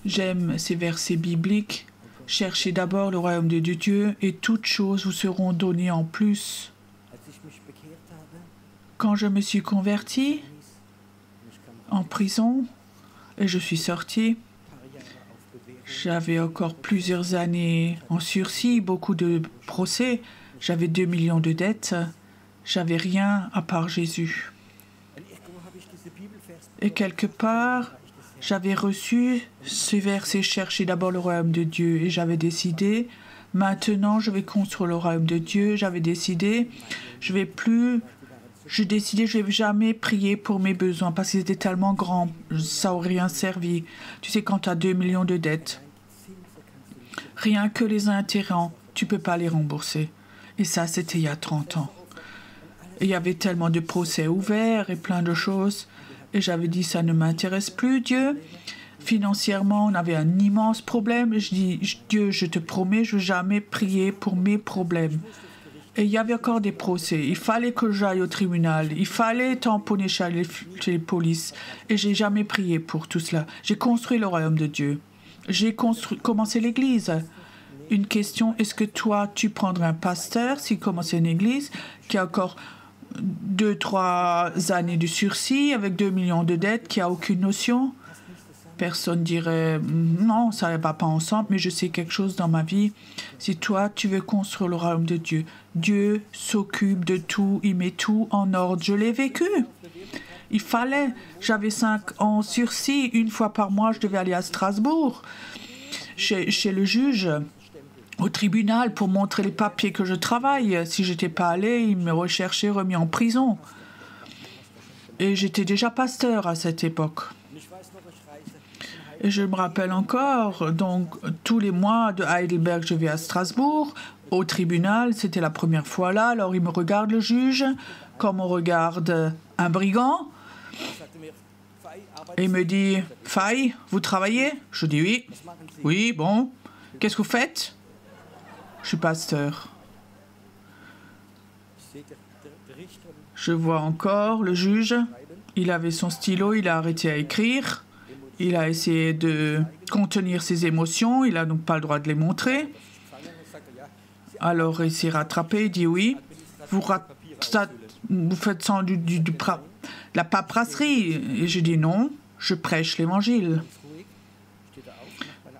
J'aime ces versets bibliques. Cherchez d'abord le royaume de Dieu et toutes choses vous seront données en plus. Quand je me suis converti en prison et je suis sorti, j'avais encore plusieurs années en sursis, beaucoup de procès. J'avais 2 millions de dettes. J'avais rien à part Jésus. Et quelque part, j'avais reçu ces versets, chercher d'abord le royaume de Dieu. Et j'avais décidé, maintenant je vais construire le royaume de Dieu. J'avais décidé, je vais jamais prier pour mes besoins parce qu'ils étaient tellement grands, ça n'aurait rien servi. Tu sais, quand tu as 2 millions de dettes, rien que les intérêts, tu ne peux pas les rembourser. Et ça, c'était il y a 30 ans. Et il y avait tellement de procès ouverts et plein de choses. Et j'avais dit, ça ne m'intéresse plus, Dieu. Financièrement, on avait un immense problème. Je dis, Dieu, je te promets, je ne vais jamais prier pour mes problèmes. Et il y avait encore des procès. Il fallait que j'aille au tribunal. Il fallait tamponner chez les polices. Et je n'ai jamais prié pour tout cela. J'ai construit le royaume de Dieu. J'ai commencé l'église. Une question, est-ce que toi, tu prendrais un pasteur s'il commence une église qui a encore 2-3 années de sursis avec 2 millions de dettes, qui a aucune notion? Personne dirait non, ça ne va pas ensemble, mais je sais quelque chose dans ma vie. Si toi, tu veux construire le royaume de Dieu, Dieu s'occupe de tout, il met tout en ordre. Je l'ai vécu. Il fallait. J'avais 5 ans sursis. 1 fois par mois, je devais aller à Strasbourg, chez le juge, au tribunal, pour montrer les papiers que je travaille. Si je n'étais pas allé, il me recherchait, remis en prison. Et j'étais déjà pasteur à cette époque. Et je me rappelle encore, donc tous les mois de Heidelberg, je vais à Strasbourg, au tribunal, c'était la première fois là, alors il me regarde le juge, comme on regarde un brigand, et il me dit, Faye, vous travaillez? Je dis oui. Oui, bon, qu'est-ce que vous faites? Je suis pasteur. Je vois encore le juge, il avait son stylo, il a arrêté à écrire. Il a essayé de contenir ses émotions, il n'a donc pas le droit de les montrer. Alors il s'est rattrapé, il dit oui, vous faites sans de la paperasserie. Et je dis non, je prêche l'évangile.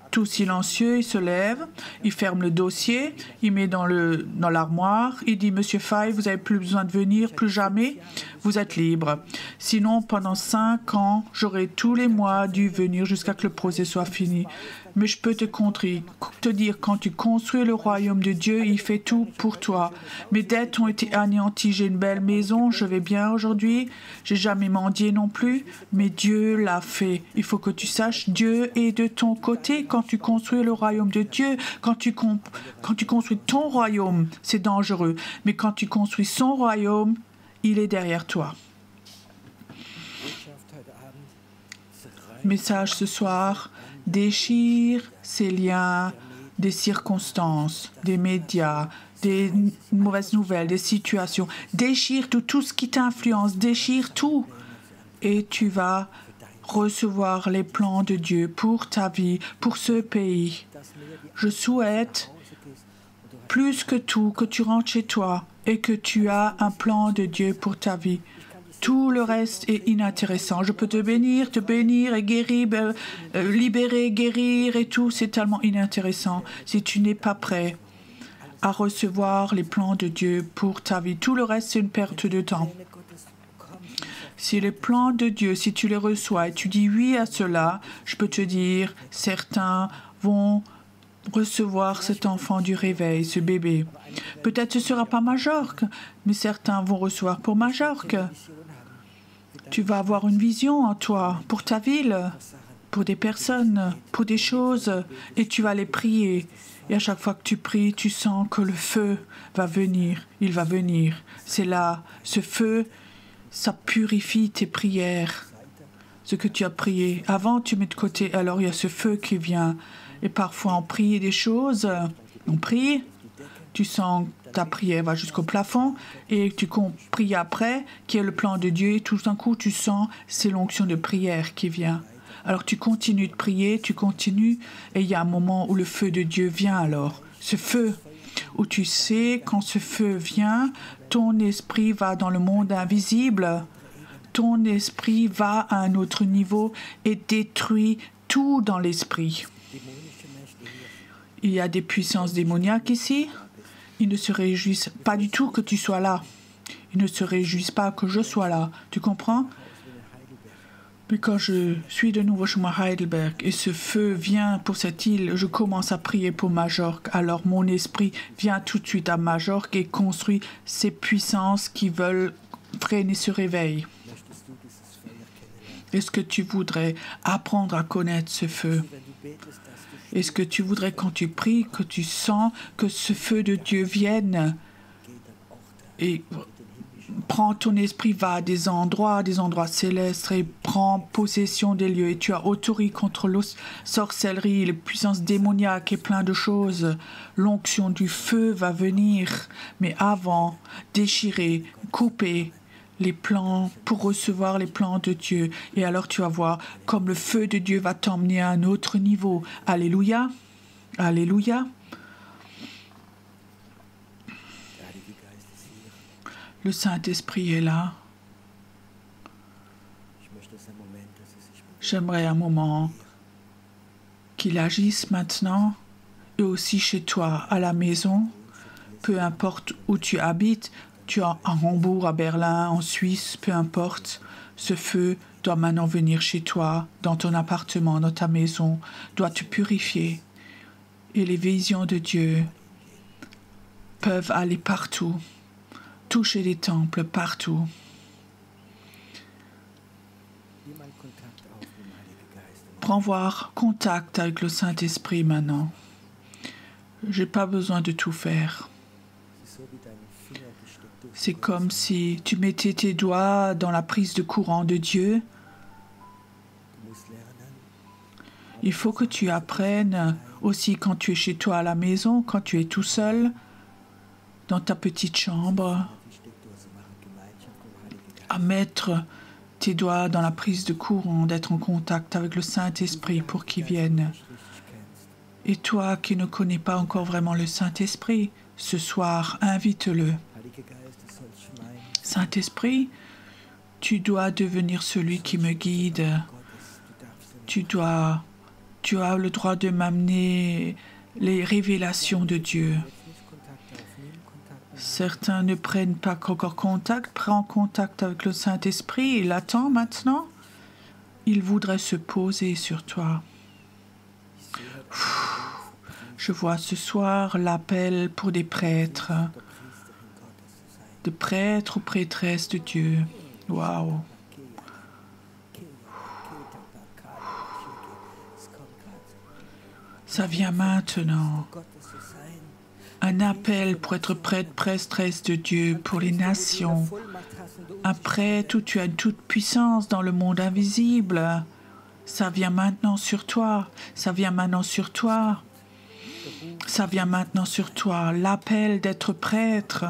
Tout silencieux, il se lève, il ferme le dossier, il met dans l'armoire, il dit « Monsieur Faye, vous n'avez plus besoin de venir, plus jamais, vous êtes libre. Sinon, pendant 5 ans, j'aurais tous les mois dû venir jusqu'à ce que le procès soit fini. Mais je peux te dire, quand tu construis le royaume de Dieu, il fait tout pour toi. Mes dettes ont été anéanties, j'ai une belle maison, je vais bien aujourd'hui, j'ai jamais mendié non plus, mais Dieu l'a fait. Il faut que tu saches, Dieu est de ton côté quand tu construis le royaume de Dieu. Quand tu construis ton royaume, c'est dangereux. Mais quand tu construis son royaume, il est derrière toi. Message ce soir, déchire ces liens des circonstances, des médias, des mauvaises nouvelles, des situations. Déchire tout ce qui t'influence, déchire tout. Et tu vas recevoir les plans de Dieu pour ta vie, pour ce pays. Je souhaite, plus que tout, que tu rentres chez toi et que tu as un plan de Dieu pour ta vie. Tout le reste est inintéressant. Je peux te bénir et guérir, libérer, guérir et tout. C'est tellement inintéressant si tu n'es pas prêt à recevoir les plans de Dieu pour ta vie. Tout le reste, c'est une perte de temps. Si les plans de Dieu, si tu les reçois et tu dis oui à cela, je peux te dire, certains vont recevoir cet enfant du réveil, ce bébé. Peut-être ce ne sera pas Majorque, mais certains vont recevoir pour Majorque. Tu vas avoir une vision en toi, pour ta ville, pour des personnes, pour des choses, et tu vas les prier. Et à chaque fois que tu pries, tu sens que le feu va venir, il va venir. C'est là, ce feu, ça purifie tes prières, ce que tu as prié. Avant, tu mets de côté, alors il y a ce feu qui vient. Et parfois, on prie des choses, on prie, tu sens que ta prière va jusqu'au plafond, et tu pries après, qui est le plan de Dieu, et tout d'un coup, tu sens, c'est l'onction de prière qui vient. Alors tu continues de prier, tu continues, et il y a un moment où le feu de Dieu vient alors. Ce feu, où tu sais, quand ce feu vient, ton esprit va dans le monde invisible, ton esprit va à un autre niveau et détruit tout dans l'esprit. Il y a des puissances démoniaques ici. Ils ne se réjouissent pas du tout que tu sois là. Ils ne se réjouissent pas que je sois là. Tu comprends? Mais quand je suis de nouveau chez moi à Heidelberg et ce feu vient pour cette île, je commence à prier pour Majorque. Alors mon esprit vient tout de suite à Majorque et construit ces puissances qui veulent freiner ce réveil. Est-ce que tu voudrais apprendre à connaître ce feu? Est-ce que tu voudrais, quand tu pries, que tu sens que ce feu de Dieu vienne et prends ton esprit, va à des endroits célestes et prends possession des lieux et tu as autorité contre la sorcellerie, les puissances démoniaques et plein de choses. L'onction du feu va venir, mais avant, déchirer, couper les plans pour recevoir les plans de Dieu. Et alors tu vas voir comme le feu de Dieu va t'emmener à un autre niveau. Alléluia. Alléluia. Le Saint-Esprit est là. J'aimerais un moment qu'il agisse maintenant et aussi chez toi, à la maison, peu importe où tu habites, tu es à Hambourg, à Berlin, en Suisse, peu importe, ce feu doit maintenant venir chez toi, dans ton appartement, dans ta maison, doit te purifier. Et les visions de Dieu peuvent aller partout. Toucher les temples partout. Prends voir contact avec le Saint-Esprit maintenant. J'ai pas besoin de tout faire. C'est comme si tu mettais tes doigts dans la prise de courant de Dieu. Il faut que tu apprennes aussi quand tu es chez toi à la maison, quand tu es tout seul, dans ta petite chambre, à mettre tes doigts dans la prise de courant, d'être en contact avec le Saint-Esprit pour qu'il vienne. Et toi qui ne connais pas encore vraiment le Saint-Esprit, ce soir, invite-le. Saint-Esprit, tu dois devenir celui qui me guide. Tu as le droit de m'amener les révélations de Dieu. Certains ne prennent pas encore contact. Prends contact avec le Saint-Esprit. Il attend maintenant. Il voudrait se poser sur toi. Je vois ce soir l'appel pour des prêtres ou prêtresses de Dieu. Waouh! Ça vient maintenant. Un appel pour être prêtre, prêtresse de Dieu pour les nations. Un prêtre où tu as une toute puissance dans le monde invisible. Ça vient maintenant sur toi. Ça vient maintenant sur toi. Ça vient maintenant sur toi. L'appel d'être prêtre.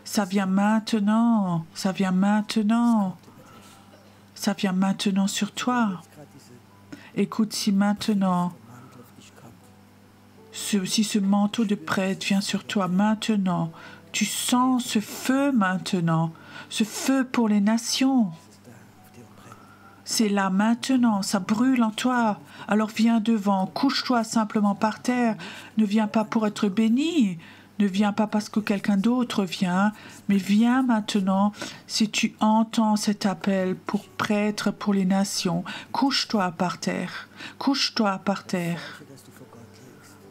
Ça vient maintenant. Ça vient maintenant. Ça vient maintenant sur toi. Écoute, si maintenant, si ce manteau de prêtre vient sur toi maintenant, tu sens ce feu maintenant, ce feu pour les nations. C'est là maintenant, ça brûle en toi. Alors viens devant, couche-toi simplement par terre. Ne viens pas pour être béni. Ne viens pas parce que quelqu'un d'autre vient, mais viens maintenant si tu entends cet appel pour prêtre pour les nations. Couche-toi par terre, couche-toi par terre,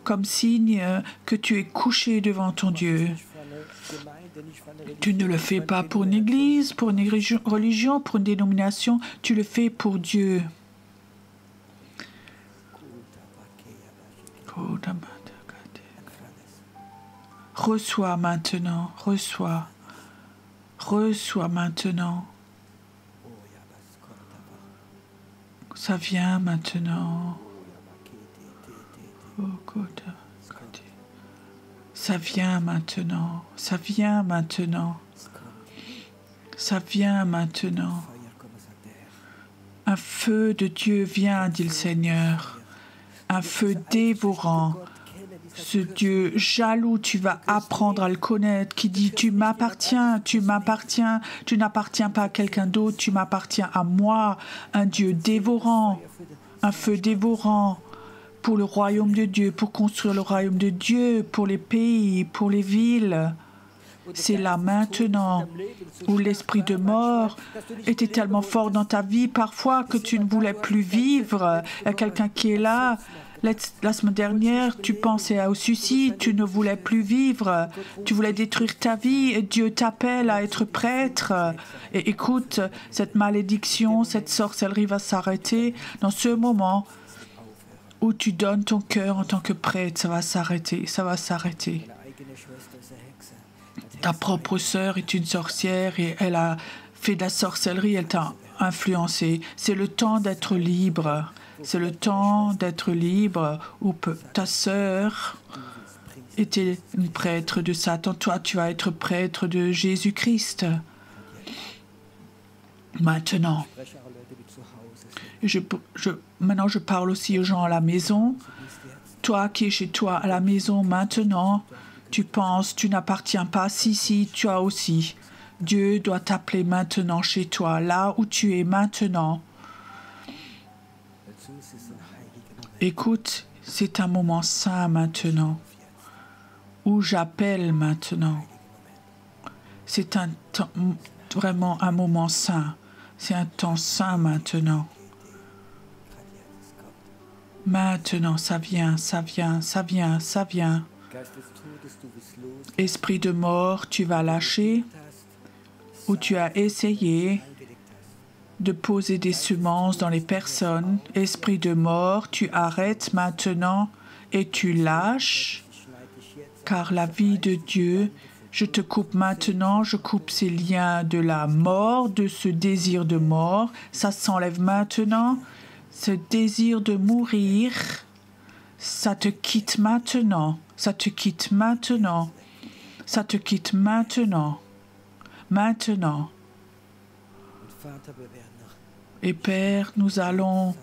comme signe que tu es couché devant ton Dieu. Tu ne le fais pas pour une église, pour une religion, pour une dénomination, tu le fais pour Dieu. Reçois maintenant, reçois maintenant. Ça vient maintenant. Ça vient maintenant, ça vient maintenant. Ça vient maintenant. Un feu de Dieu vient, dit le Seigneur. Un feu dévorant. Ce Dieu jaloux, tu vas apprendre à le connaître, qui dit tu m'appartiens, tu n'appartiens pas à quelqu'un d'autre, tu m'appartiens à moi, un Dieu dévorant, un feu dévorant pour le royaume de Dieu, pour construire le royaume de Dieu, pour les pays, pour les villes. C'est là maintenant où l'esprit de mort était tellement fort dans ta vie parfois que tu ne voulais plus vivre. Il y a quelqu'un qui est là. La semaine dernière, tu pensais au suicide, tu ne voulais plus vivre, tu voulais détruire ta vie et Dieu t'appelle à être prêtre. Et écoute, cette malédiction, cette sorcellerie va s'arrêter dans ce moment où tu donnes ton cœur en tant que prêtre. Ça va s'arrêter, ça va s'arrêter. Ta propre sœur est une sorcière et elle a fait de la sorcellerie, elle t'a influencé. C'est le temps d'être libre. C'est le temps d'être libre où ta sœur était une prêtre de Satan. Toi, tu vas être prêtre de Jésus-Christ. Maintenant. Maintenant, je parle aussi aux gens à la maison. Toi qui es chez toi à la maison maintenant, tu penses, tu n'appartiens pas. Si, tu as aussi. Dieu doit t'appeler maintenant chez toi, là où tu es maintenant. Écoute, c'est un moment saint maintenant, où j'appelle maintenant. C'est vraiment un moment saint. C'est un temps saint maintenant. Maintenant, ça vient, ça vient, ça vient, ça vient. Esprit de mort, tu vas lâcher, où tu as essayé de poser des semences dans les personnes. Esprit de mort, tu arrêtes maintenant et tu lâches, car la vie de Dieu, je te coupe maintenant, je coupe ces liens de la mort, de ce désir de mort. Ça s'enlève maintenant. Ce désir de mourir, ça te quitte maintenant. Ça te quitte maintenant. Ça te quitte maintenant. Maintenant. Et Père, nous allons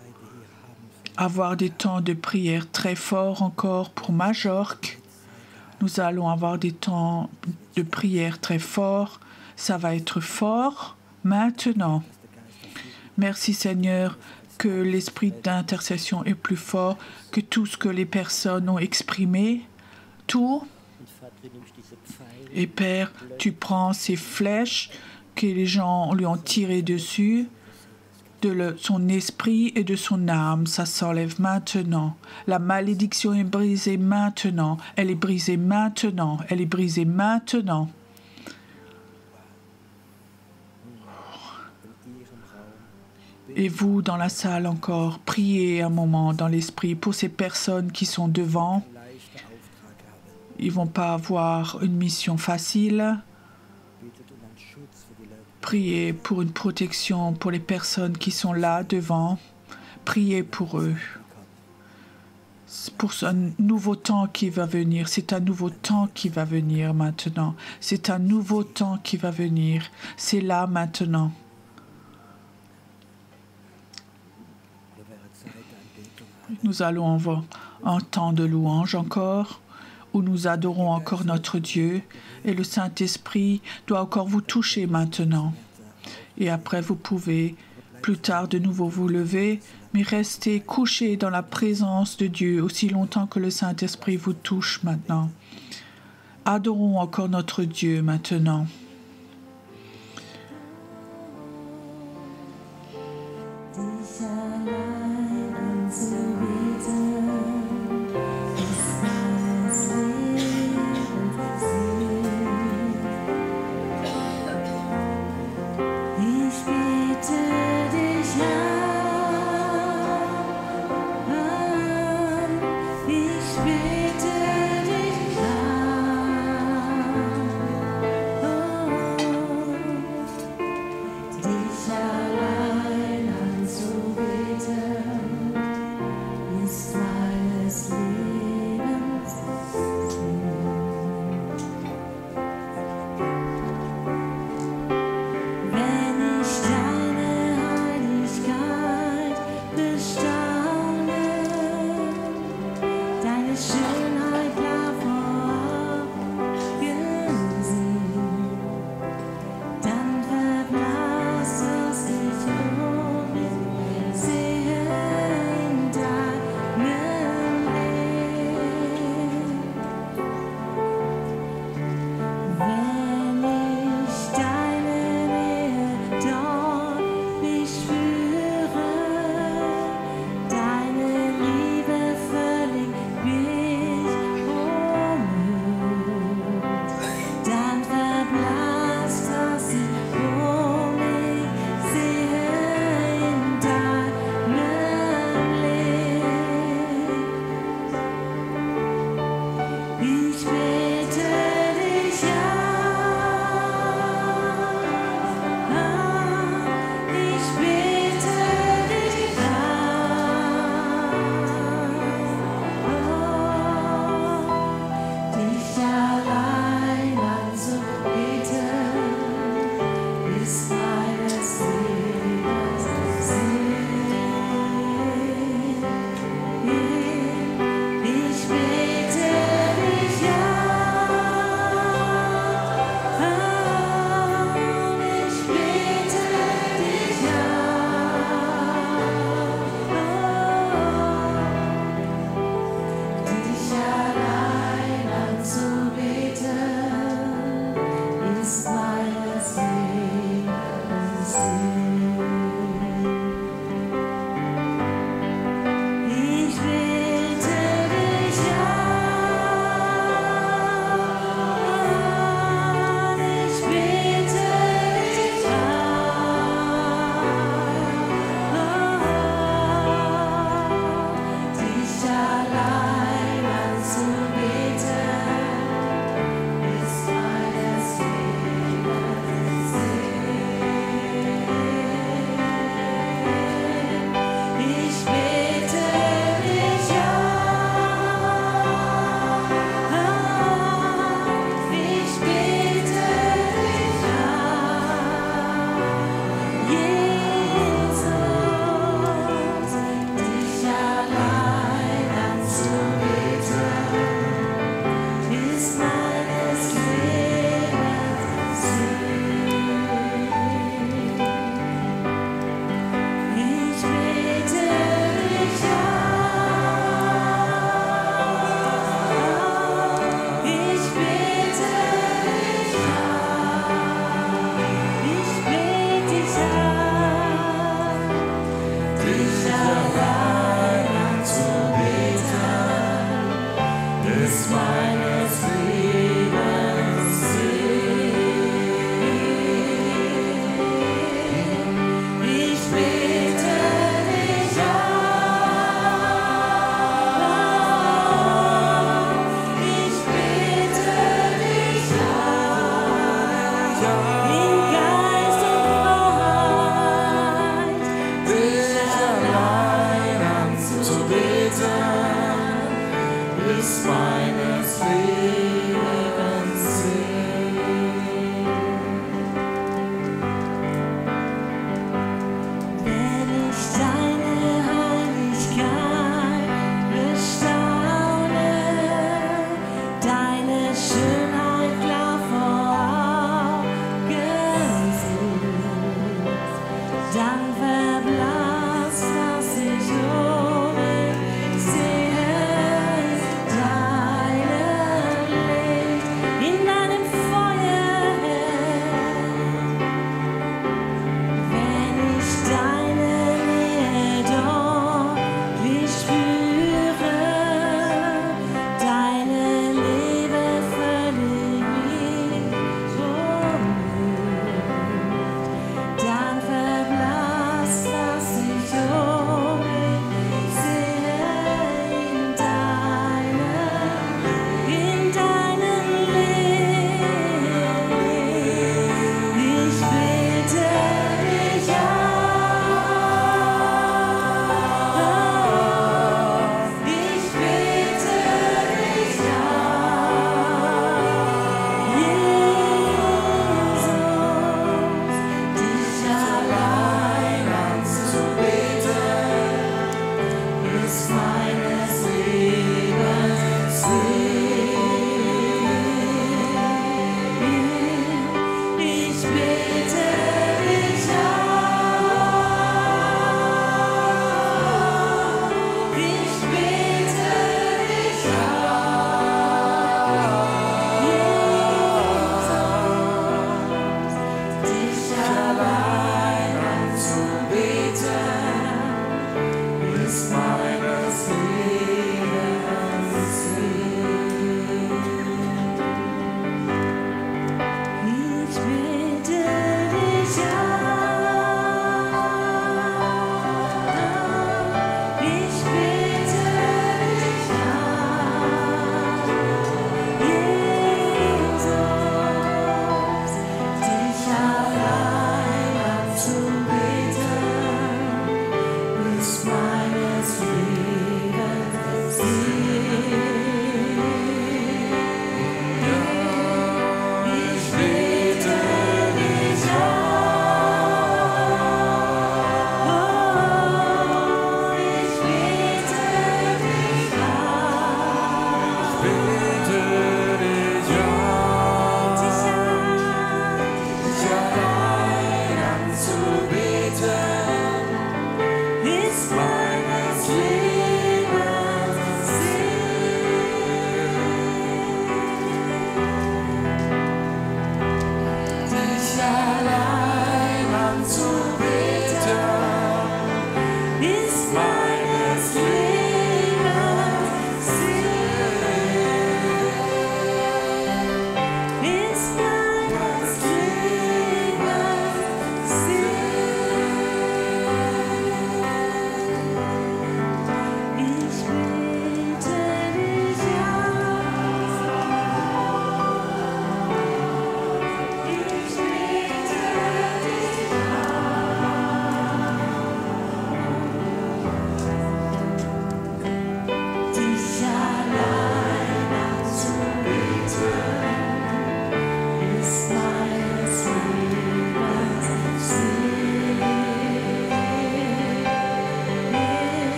avoir des temps de prière très forts encore pour Majorque. Nous allons avoir des temps de prière très forts. Ça va être fort maintenant. Merci Seigneur que l'esprit d'intercession est plus fort que tout ce que les personnes ont exprimé. Tout. Et Père, tu prends ces flèches que les gens lui ont tirées dessus, de son esprit et de son âme. Ça s'enlève maintenant. La malédiction est brisée maintenant. Elle est brisée maintenant. Elle est brisée maintenant. Et vous, dans la salle encore, priez un moment dans l'esprit pour ces personnes qui sont devant. Ils ne vont pas avoir une mission facile. Priez pour une protection pour les personnes qui sont là devant. Priez pour eux. Pour un nouveau temps qui va venir. C'est un nouveau temps qui va venir maintenant. C'est un nouveau temps qui va venir. C'est là maintenant. Nous allons avoir un temps de louange encore, où nous adorons encore notre Dieu, et le Saint-Esprit doit encore vous toucher maintenant. Et après, vous pouvez plus tard de nouveau vous lever, mais restez couché dans la présence de Dieu aussi longtemps que le Saint-Esprit vous touche maintenant. Adorons encore notre Dieu maintenant.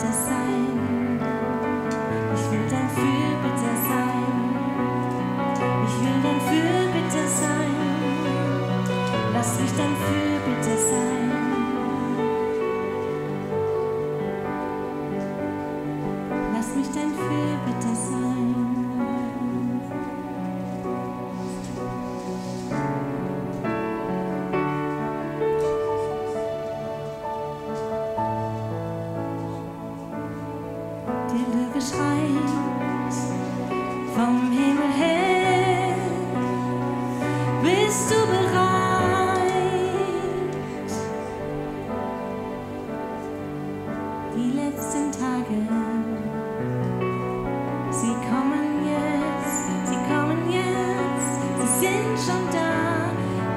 Fürbitte sein. Ich will dein Fürbitte sein. Ich will dein Fürbitte sein. Lass mich dein Fürbitte sein. Lass mich dein Fürbitte sein. Der Löwe schreit vom Himmel her. Bist du bereit? Die letzten Tage, sie kommen jetzt, sie sind schon da.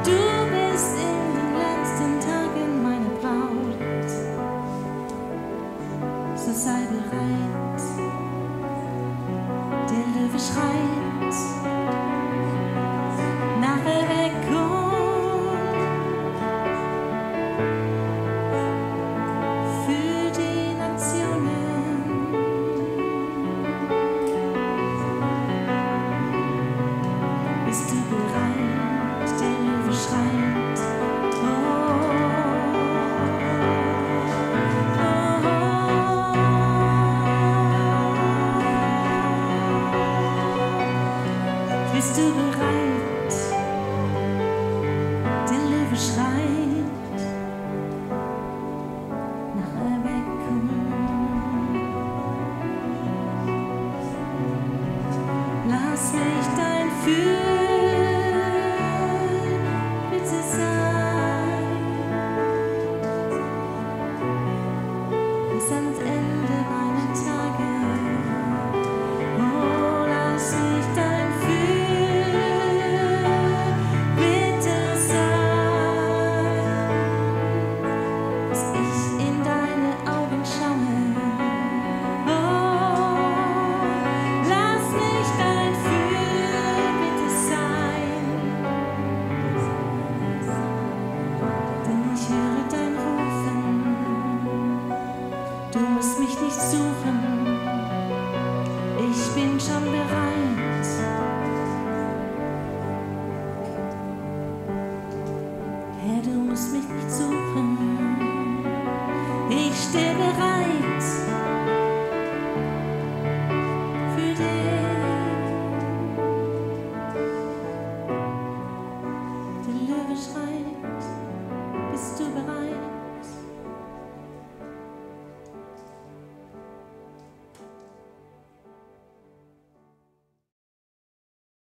Du bist in den letzten Tagen meine Braut. So sei bereit. Der Löwe schreit nach Erweckung für die Nationen. Bist du bereit? Der Löwe schreit. Oh, bist du bereit? Der Löwe schreit nach Erweckung. Lass mich dein Fürbitte sein. Bis ans Ende meiner Tage. Oh, lass mich dein Fürbitte sein, dass ich in deine Augen schaue. Oh, lass mich dein Fürbitte sein, denn ich höre dein Rufen. Du musst mich nicht suchen. Ich bin schon bereit. Herr, du musst mich nicht suchen. Ich stehe bereit für dich. Der Löwe schreit. Bist du bereit?